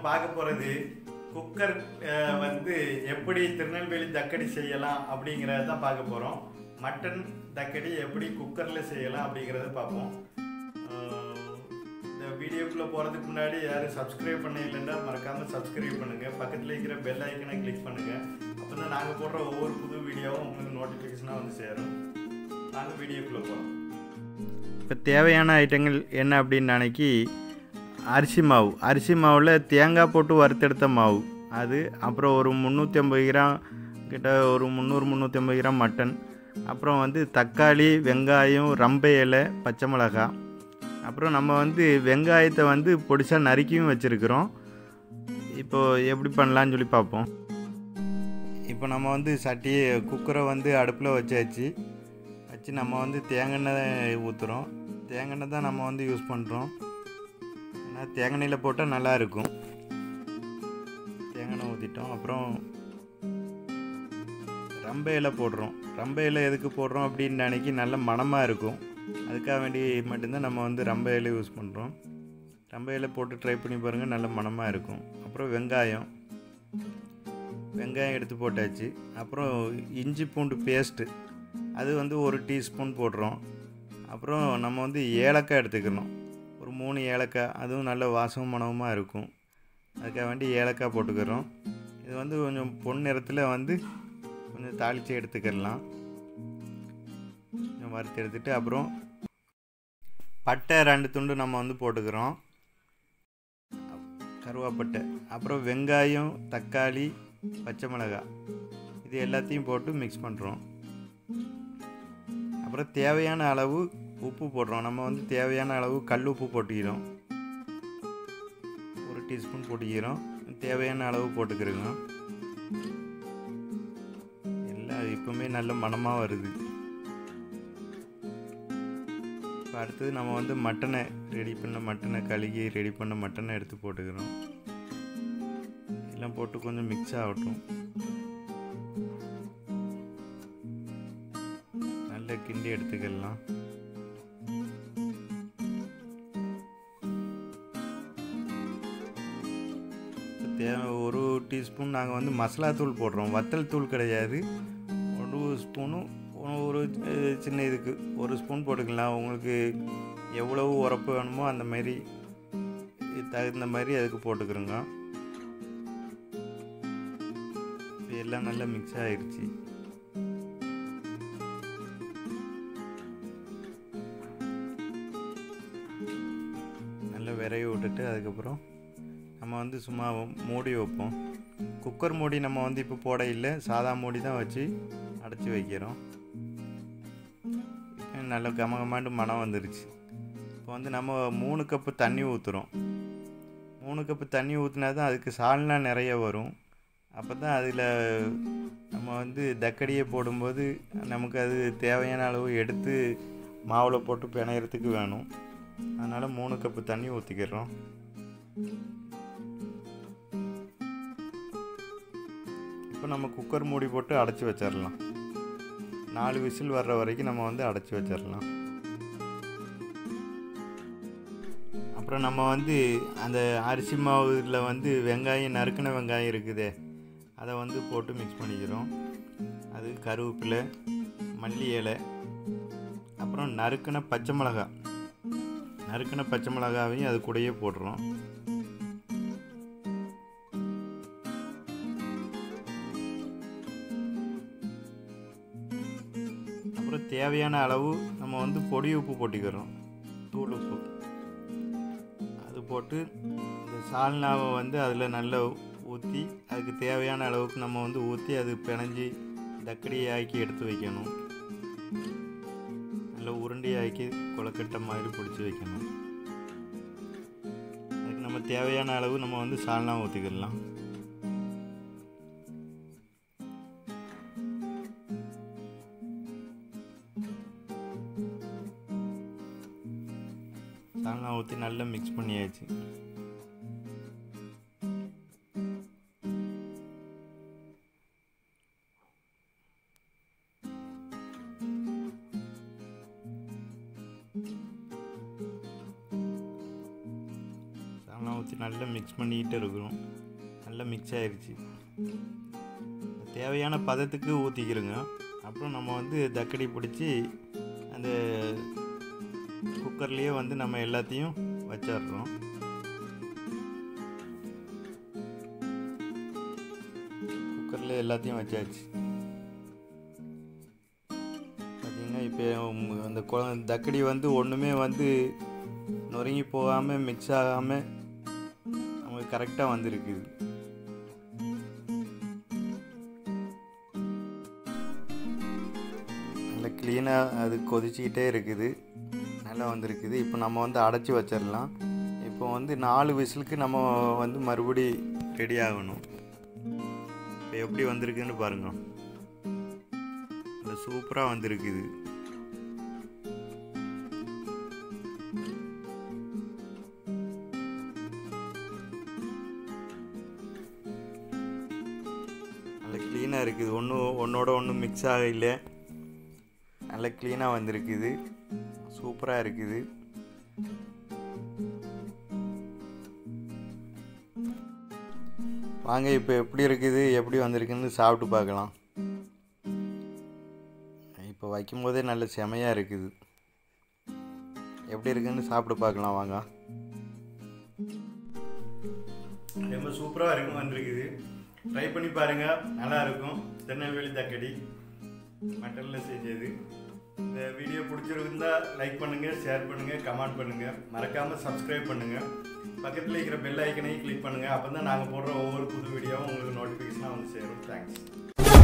பார்க்க போகிறது குக்கர் வந்து எப்படி திருநெல்வேலி தக்கடி செய்யலாம் அப்படிங்கிறத தான் பார்க்க போகிறோம். மட்டன் தக்கடி எப்படி குக்கரில் செய்யலாம் அப்படிங்கிறத பார்ப்போம். இந்த வீடியோக்குள்ளே போகிறதுக்கு முன்னாடி யாரும் சப்ஸ்கிரைப் பண்ண இல்லைன்னா மறக்காமல் சப்ஸ்கிரைப் பண்ணுங்கள். பக்கத்தில் இருக்கிற பெல் ஐக்கனை கிளிக் பண்ணுங்கள். அப்போ தான் நாங்கள் போடுற ஒவ்வொரு புது வீடியோவும் உங்களுக்கு நோட்டிஃபிகேஷனாக வந்து சேரும். நாங்கள் வீடியோக்குள்ளே போகிறோம். இப்போ தேவையான ஐட்டங்கள் என்ன அப்படின்னு நினைக்கி அரிசி மாவில் தேங்காய் போட்டு வறுத்தெடுத்த மாவு அது, அப்புறம் ஒரு 350 கிராம் கிட்ட, ஒரு 300-350 கிராம் மட்டன், அப்புறம் வந்து தக்காளி, வெங்காயம், ரம்பை இலை, பச்சை மிளகாய், அப்புறம் நம்ம வந்து வெங்காயத்தை வந்து பொடிசாக நறுக்கியும் வச்சுருக்குறோம். இப்போது எப்படி பண்ணலான்னு சொல்லி பார்ப்போம். இப்போ நம்ம வந்து குக்கரை வந்து அடுப்பில் வச்சு நம்ம வந்து தேங்காய் ஊற்றுறோம். தேங்காய் தான் நம்ம வந்து யூஸ் பண்ணுறோம். ஏன்னா தேங்காயில் போட்டால் நல்லாயிருக்கும். தேங்காய் ஊற்றிட்டோம். அப்புறம் ரம்பை இலை போடுறோம். ரம்பை இலை எதுக்கு போடுறோம் அப்படின்னு நினைக்கி நல்ல மணமாக இருக்கும். அதுக்காக வேண்டி மட்டும்தான் நம்ம வந்து ரம்பை இலை யூஸ் பண்ணுறோம். ரம்பை இலை போட்டு ட்ரை பண்ணி பாருங்கள், நல்ல மணமாக இருக்கும். அப்புறம் வெங்காயம் எடுத்து போட்டாச்சு. அப்புறம் இஞ்சி பூண்டு பேஸ்ட்டு அது வந்து 1 டீஸ்பூன் போடுறோம். அப்புறம் நம்ம வந்து ஏலக்காய் எடுத்துக்கணும், ஒரு 3 ஏலக்காய், அதுவும் நல்ல வாசமும் மணமாக இருக்கும். அதுக்காக வேண்டி ஏலக்காய் போட்டுக்கிறோம். இது வந்து கொஞ்சம் பொன் நிறத்தில் வந்து கொஞ்சம் தாளித்து எடுத்துக்கிடலாம். கொஞ்சம் வறுத்து எடுத்துகிட்டு அப்புறம் பட்டை 2 துண்டு நம்ம வந்து போட்டுக்கிறோம், கருவேப்பட்டை. அப்புறம் வெங்காயம், தக்காளி, பச்சை மிளகாய், இது எல்லாத்தையும் போட்டு மிக்ஸ் பண்ணுறோம். அப்புறம் தேவையான அளவு உப்பு போடுறோம். நம்ம வந்து தேவையான அளவு கல் உப்பு போட்டுக்கிறோம், 1 டீஸ்பூன் போட்டுக்கிறோம். தேவையான அளவு போட்டுக்கிறோங்க. எல்லாம் இப்போவுமே நல்ல மணமாக வருது. இப்போ அடுத்தது நம்ம வந்து மட்டனை கழுகி ரெடி பண்ண மட்டனை எடுத்து போட்டுக்கிறோம். எல்லாம் போட்டு கொஞ்சம் மிக்ஸ் ஆகட்டும். நல்லா கிண்டி எடுத்துக்கலாம். ஒரு டீஸ்பூன் நாங்கள் வந்து மசாலா தூள் போடுறோம், வத்தல் தூள் கிடையாது. 1 ஸ்பூனும் ஒரு சின்ன இதுக்கு 1 ஸ்பூன் போட்டுக்கலாம். உங்களுக்கு எவ்வளவு உரப்பு வேணுமோ அந்த மாதிரி தகுந்த மாதிரி அதுக்கு போட்டுக்கிறோங்க. எல்லாம் நல்லா மிக்ஸ் ஆகிடுச்சு. நல்லா விரைய விட்டுட்டு அதுக்கப்புறம் நம்ம வந்து சும்மா மூடி வைப்போம். குக்கர் மூடி நம்ம வந்து இப்போ போட இல்லை, சாதா மூடி தான் வச்சு அடைச்சி வைக்கிறோம். நல்ல கமகமாண்டு மனம் வந்துருச்சு. இப்போ வந்து நம்ம 3 கப்பு தண்ணி ஊற்றுறோம். 3 கப்பு தண்ணி ஊற்றினா தான் அதுக்கு சால்னா நிறைய வரும். அப்போ தான் அதில் நம்ம வந்து தக்கடியை போடும்போது நமக்கு அது தேவையான அளவு எடுத்து மாவில் போட்டு பிணையறதுக்கு வேணும். அதனால் 3 கப்பு தண்ணி ஊற்றிக்கிறோம். இப்போ நம்ம குக்கர் மூடி போட்டு அடைச்சி வச்சிடலாம். 4 விசில் வர்ற வரைக்கும் நம்ம வந்து அடைச்சி வச்சிடலாம். அப்புறம் நம்ம வந்து அந்த அரிசி மாவில் வந்து நறுக்கின வெங்காயம் இருக்குதே, அதை வந்து போட்டு மிக்ஸ் பண்ணிக்கிறோம். அது கருவேப்பிலை, மல்லி இலை, அப்புறம் நறுக்கின பச்சை மிளகாவையும் அது கூடயே போடுறோம். அப்புறம் தேவையான அளவு நம்ம வந்து பொடி உப்பு போட்டுக்கிறோம், தூள் உப்பு. அது போட்டு இந்த சால்னாவை வந்து அதில் நல்லா ஊற்றி, அதுக்கு தேவையான அளவுக்கு நம்ம வந்து ஊற்றி அது பிணைஞ்சி தக்கடியை ஆக்கி எடுத்து வைக்கணும். நல்லா உருண்டையாக்கி கொலக்கட்டை மாதிரி பிடிச்சி வைக்கணும். அதுக்கு நம்ம தேவையான அளவு நம்ம வந்து சால்னா ஊற்றிக்கிடலாம். சால்னா ஊற்றி நல்லா மிக்ஸ் பண்ணியாச்சு. ஊற்றி நல்லா மிக்ஸ் பண்ணிக்கிட்டு இருக்கிறோம். நல்லா மிக்ஸ் ஆயிடுச்சு. தேவையான பதத்துக்கு ஊற்றிக்கிறோங்க. அப்புறம் நம்ம வந்து தக்கடி பிடிச்சி அந்த குக்கர்லேயே வந்து நம்ம எல்லாத்தையும் வச்சிடுறோம். குக்கரில் எல்லாத்தையும் வச்சாச்சு. பார்த்திங்கன்னா இப்போ அந்த தக்கடி வந்து ஒன்றுமே வந்து நொறுங்கி போகாமல் மிக்ஸ் ஆகாமல் நமக்கு கரெக்டாக வந்துருக்குது. நல்லா க்ளீனாக அது கொதிச்சிக்கிட்டே இருக்குது. நல்லா வந்திருக்குது. இப்போ நம்ம வந்து அடைச்சி வச்சிடலாம். இப்போ வந்து 4 விசிலுக்கு நம்ம வந்து மறுபடி ரெடி ஆகணும். இப்போ எப்படி வந்திருக்குன்னு பாருங்க. அது சூப்பராக வந்திருக்குது. நல்லா க்ளீனாக இருக்குது. ஒன்றோட ஒன்று மிக்ஸ் ஆகலை. நல்லா க்ளீனாக வந்திருக்குது. சூப்பராக இருக்குது. வாங்க இப்போ எப்படி இருக்குது, எப்படி வந்திருக்குன்னு சாப்பிட்டு பார்க்கலாம். இப்போ வைக்கும்போதே நல்ல செமையாக இருக்குது. எப்படி இருக்குன்னு சாப்பிட்டு பார்க்கலாம் வாங்க. ரொம்ப சூப்பராக இருக்கும் வந்திருக்குது. ட்ரை பண்ணி பாருங்கள், நல்லா இருக்கும். திருநெல்வேலி தக்கடி மட்டனில் செஞ்சது. இந்த வீடியோ பிடிச்சிருந்தா லைக் பண்ணுங்கள், ஷேர் பண்ணுங்கள், கமெண்ட் பண்ணுங்கள். மறக்காமல் சப்ஸ்கிரைப் பண்ணுங்கள். பக்கத்தில் இருக்கிற பெல் ஐக்கனையும் கிளிக் பண்ணுங்கள். அப்போ தான் நாங்கள் போடுற ஒவ்வொரு புது வீடியோவும் உங்களுக்கு நோட்டிஃபிகேஷனாக வந்து சேரும். தேங்க்ஸ்.